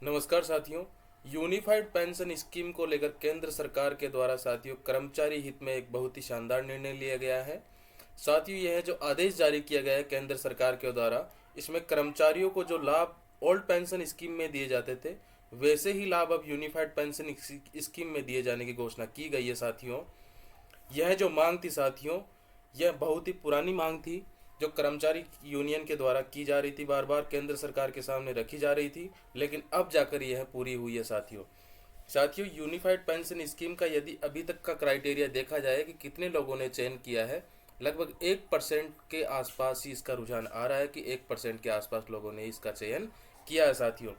नमस्कार साथियों। Unified pension scheme को लेकर केंद्र सरकार के द्वारा साथियों कर्मचारी हित में एक बहुत ही शानदार निर्णय लिया गया है। साथियों यह जो आदेश जारी किया गया है केंद्र सरकार के द्वारा, इसमें कर्मचारियों को जो लाभ ओल्ड पेंशन स्कीम में दिए जाते थे वैसे ही लाभ अब यूनिफाइड पेंशन स्कीम में दिए जाने की घोषणा की गई है। साथियों यह जो मांग थी साथियों, यह बहुत ही पुरानी मांग थी जो कर्मचारी यूनियन के द्वारा की जा रही थी, बार बार केंद्र सरकार के सामने रखी जा रही थी, लेकिन अब जाकर यह पूरी हुई है। साथियों यूनिफाइड पेंशन स्कीम का यदि अभी तक का क्राइटेरिया देखा जाए कि कितने लोगों ने चयन किया है, लगभग 1% के आसपास ही इसका रुझान आ रहा है कि 1% के आसपास लोगों ने इसका चयन किया है। साथियों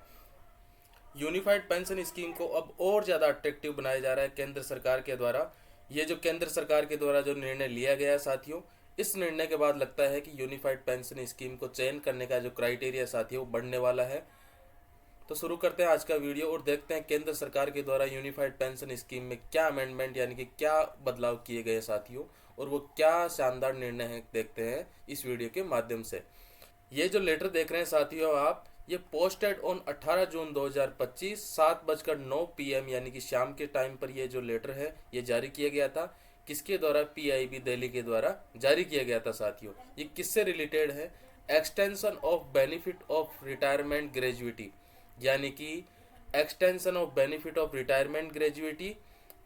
यूनिफाइड पेंशन स्कीम को अब और ज़्यादा अट्रैक्टिव बनाया जा रहा है केंद्र सरकार के द्वारा। ये जो केंद्र सरकार के द्वारा जो निर्णय लिया गया है साथियों, इस निर्णय के बाद लगता है कि यूनिफाइड पेंशन स्कीम को चयन करने का जो क्राइटेरिया साथियों बढ़ने वाला है। तो शुरू करते हैं आज का वीडियो और देखते हैं केंद्र सरकार के द्वारा यूनिफाइड पेंशन स्कीम में क्या अमेंडमेंट यानी कि क्या बदलाव किए गए साथियों, और वो क्या शानदार निर्णय है देखते हैं इस वीडियो के माध्यम से। ये जो लेटर देख रहे हैं साथियों आप, ये पोस्टेड ऑन 18 जून 2025 7:09 PM यानी कि शाम के टाइम पर ये जो लेटर है ये जारी किया गया था। किसके द्वारा? पीआईबी दिल्ली के द्वारा जारी किया गया था। साथियों ये किससे रिलेटेड है? Extension of benefit of retirement gratuity, यानी कि extension of benefit of retirement gratuity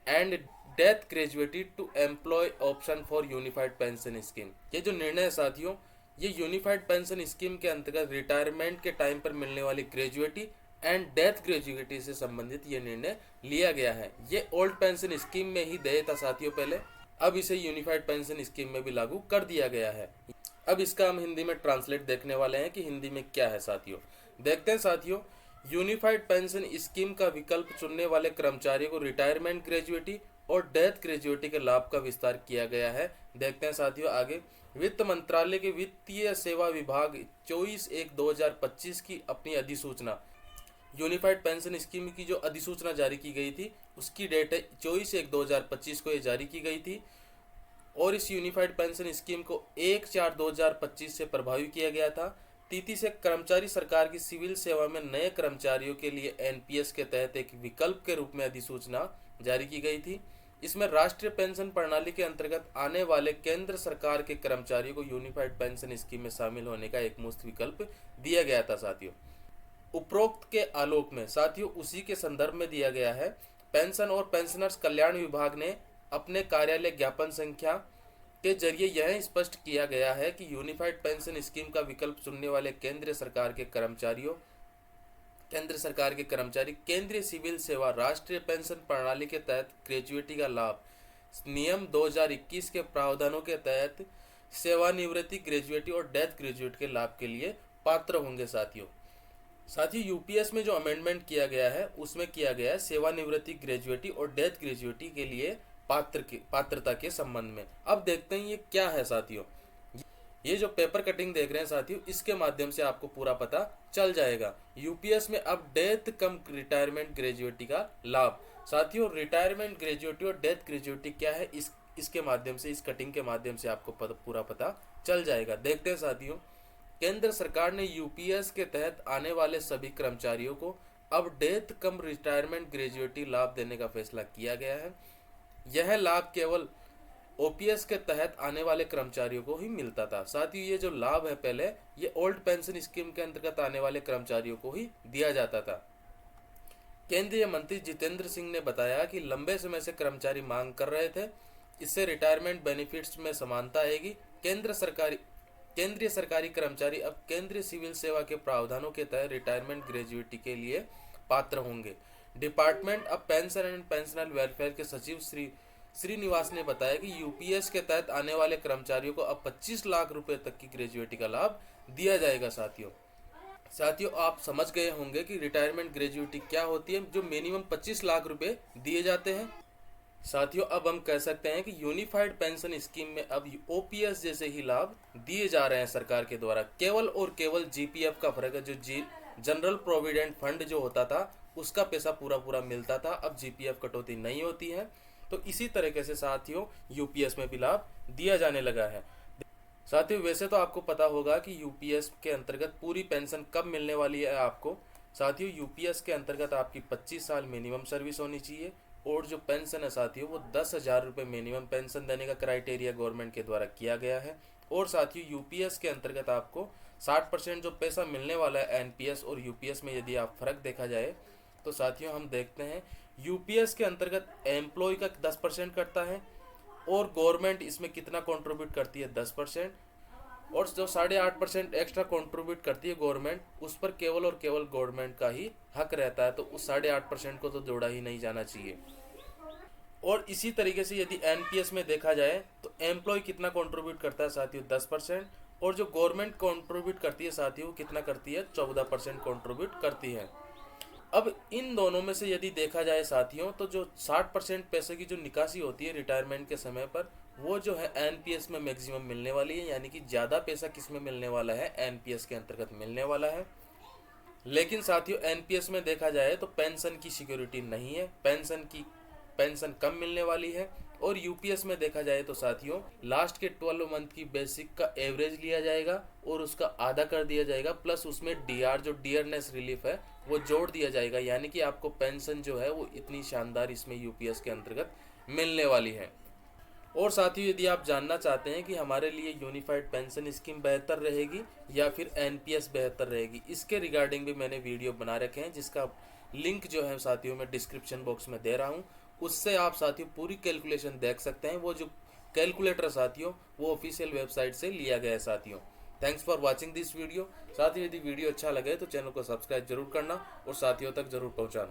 and death gratuity to employ option for unified pension scheme. ये जो निर्णय है साथियों, ये यूनिफाइड पेंशन स्कीम के अंतर्गत रिटायरमेंट के टाइम पर मिलने वाली ग्रेजुएटी एंड डेथ ग्रेजुएटी से संबंधित ये निर्णय लिया गया है। ये ओल्ड पेंशन स्कीम में ही देय था साथियों पहले, अब इसे यूनिफाइड पेंशन स्कीम में भी लागू कर दिया गया है। अब इसका हम हिंदी में ट्रांसलेट देखने वाले हैं कि हिंदी में क्या है साथियों। देखते हैं साथियों, यूनिफाइड पेंशन स्कीम का विकल्प चुनने वाले कर्मचारियों को रिटायरमेंट ग्रेजुएटी और डेथ ग्रेजुएटी के लाभ का विस्तार किया गया है। देखते हैं साथियों आगे। वित्त मंत्रालय के वित्तीय सेवा विभाग 24/1/2025 की अपनी अधिसूचना, यूनिफाइड पेंशन स्कीम की जो अधिसूचना जारी की गई थी उसकी डेट है 24/1/2025 को ये जारी की गई थी, और इस यूनिफाइड पेंशन स्कीम को 1/4/2025 से प्रभावी किया गया था। तिथि से कर्मचारी सरकार की सिविल सेवा में नए कर्मचारियों के लिए एनपीएस के तहत एक विकल्प के रूप में अधिसूचना जारी की गई थी। इसमें राष्ट्रीय पेंशन प्रणाली के अंतर्गत आने वाले केंद्र सरकार के कर्मचारियों को यूनिफाइड पेंशन स्कीम में शामिल होने का एक मुफ्त विकल्प दिया गया था। साथियों उपरोक्त के आलोक में साथियों उसी के संदर्भ में दिया गया है। पेंशन और पेंशनर्स कल्याण विभाग ने अपने कार्यालय ज्ञापन संख्या के जरिए यह स्पष्ट किया गया है कि यूनिफाइड पेंशन स्कीम का विकल्प चुनने वाले केंद्र सरकार के कर्मचारी केंद्रीय सिविल सेवा राष्ट्रीय पेंशन प्रणाली के तहत ग्रेजुएटी का लाभ नियम 2021 के प्रावधानों के तहत सेवानिवृत्ति ग्रेजुएटी और डेथ ग्रेजुएट के लाभ के लिए पात्र होंगे। साथियों यूपीएस में जो अमेंडमेंट किया गया है उसमें किया गया है सेवानिवृत्ति ग्रेजुएटी और डेथ ग्रेजुएटी के लिए पात्रता के संबंध में। अब देखते हैं ये क्या है साथियों। ये जो पेपर कटिंग देख रहे हैं साथियों, इसके माध्यम से आपको पूरा पता चल जाएगा। यूपीएस में अब डेथ कम रिटायरमेंट ग्रेजुएटी का लाभ। साथियों रिटायरमेंट ग्रेजुएटी और डेथ ग्रेजुएटी क्या है, इसके माध्यम से, इस कटिंग के माध्यम से आपको पूरा पता चल जाएगा। देखते हैं साथियों, केंद्र सरकार ने यूपीएस के तहत आने वाले सभी कर्मचारियों को अब डेथ कम रिटायरमेंट ग्रेजुएटी लाभ देने का फैसला किया गया है। यह लाभ केवल ओपीएस के तहत आने वाले कर्मचारियों को ही मिलता था। साथ ही ये जो लाभ है पहले ये ओल्ड पेंशन स्कीम के अंतर्गत आने वाले कर्मचारियों को ही दिया जाता था। केंद्रीय मंत्री जितेंद्र सिंह ने बताया कि लंबे समय से कर्मचारी मांग कर रहे थे, इससे रिटायरमेंट बेनिफिट्स में समानता आएगी। केंद्रीय सरकारी कर्मचारी अब केंद्रीय सिविल सेवा के प्रावधानों के तहत रिटायरमेंट ग्रेजुएटी के लिए पात्र होंगे। Department of pension and pensioner welfare के सचिव श्रीनिवास ने बताया कि यूपीएस के तहत आने वाले कर्मचारियों को अब 25 लाख रुपए तक की ग्रेजुएटी का लाभ दिया जाएगा। साथियों आप समझ गए होंगे कि रिटायरमेंट ग्रेजुएटी क्या होती है, जो मिनिमम 25 लाख रुपए दिए जाते हैं। साथियों अब हम कह सकते हैं कि यूनिफाइड पेंशन स्कीम में अब ओपीएस जैसे ही लाभ दिए जा रहे हैं सरकार के द्वारा। केवल और केवल जीपीएफ का फर्क है, जो जनरल प्रोविडेंट फंड जो होता था उसका पैसा पूरा मिलता था, अब जीपीएफ कटौती नहीं होती है। तो इसी तरीके से साथियों यूपीएस में भी लाभ दिया जाने लगा है। साथियों वैसे तो आपको पता होगा कि यूपीएस के अंतर्गत पूरी पेंशन कब मिलने वाली है आपको, साथियों यूपीएस के अंतर्गत आपकी 25 साल मिनिमम सर्विस होनी चाहिए और जो पेंशन है साथियों वो 10,000 रुपये मिनिमम पेंशन देने का क्राइटेरिया गवर्नमेंट के द्वारा किया गया है। और साथियों यूपीएस के अंतर्गत आपको 60% जो पैसा मिलने वाला है एनपीएस और यूपीएस में यदि आप फ़र्क देखा जाए तो साथियों हम देखते हैं यूपीएस के अंतर्गत एम्प्लॉय का 10% कटता है और गवर्नमेंट इसमें कितना कंट्रीब्यूट करती है 10%, और जो 8.5% एक्स्ट्रा कंट्रीब्यूट करती है गवर्नमेंट उस पर केवल और केवल गवर्नमेंट का ही हक रहता है, तो उस 8.5% को तो जोड़ा ही नहीं जाना चाहिए। और इसी तरीके से यदि एनपीएस में देखा जाए तो एम्प्लॉय कितना कंट्रीब्यूट करता है साथियों 10%, और जो गवर्नमेंट कंट्रीब्यूट करती है साथियों कितना करती है 14% कंट्रीब्यूट करती है। अब इन दोनों में से यदि देखा जाए साथियों तो जो 60% पैसे की जो निकासी होती है रिटायरमेंट के समय पर वो जो है एनपीएस में मैक्सिमम मिलने वाली है, यानी कि ज़्यादा पैसा किस में मिलने वाला है एनपीएस के अंतर्गत मिलने वाला है। लेकिन साथियों एनपीएस में देखा जाए तो पेंशन की सिक्योरिटी नहीं है, पेंशन कम मिलने वाली है। और यूपीएस में देखा जाए तो साथियों लास्ट के 12 मंथ की बेसिक का एवरेज लिया जाएगा और उसका आधा कर दिया जाएगा, प्लस उसमें डीआर जो डियरनेस रिलीफ है वो जोड़ दिया जाएगा, यानी कि आपको पेंशन जो है वो इतनी शानदार इसमें यूपीएस के अंतर्गत मिलने वाली है। और साथियों यदि आप जानना चाहते हैं कि हमारे लिए यूनिफाइड पेंशन स्कीम बेहतर रहेगी या फिर एनपीएस बेहतर रहेगी, इसके रिगार्डिंग भी मैंने वीडियो बना रखे हैं जिसका लिंक जो है साथियों मैं डिस्क्रिप्शन बॉक्स में दे रहा हूं, उससे आप साथियों पूरी कैलकुलेशन देख सकते हैं। वो जो कैलकुलेटर साथियों वो ऑफिशियल वेबसाइट से लिया गया है साथियों। Thanks for watching this video. साथियों यदि वीडियो अच्छा लगे तो चैनल को सब्सक्राइब जरूर करना और साथियों तक जरूर पहुंचाना।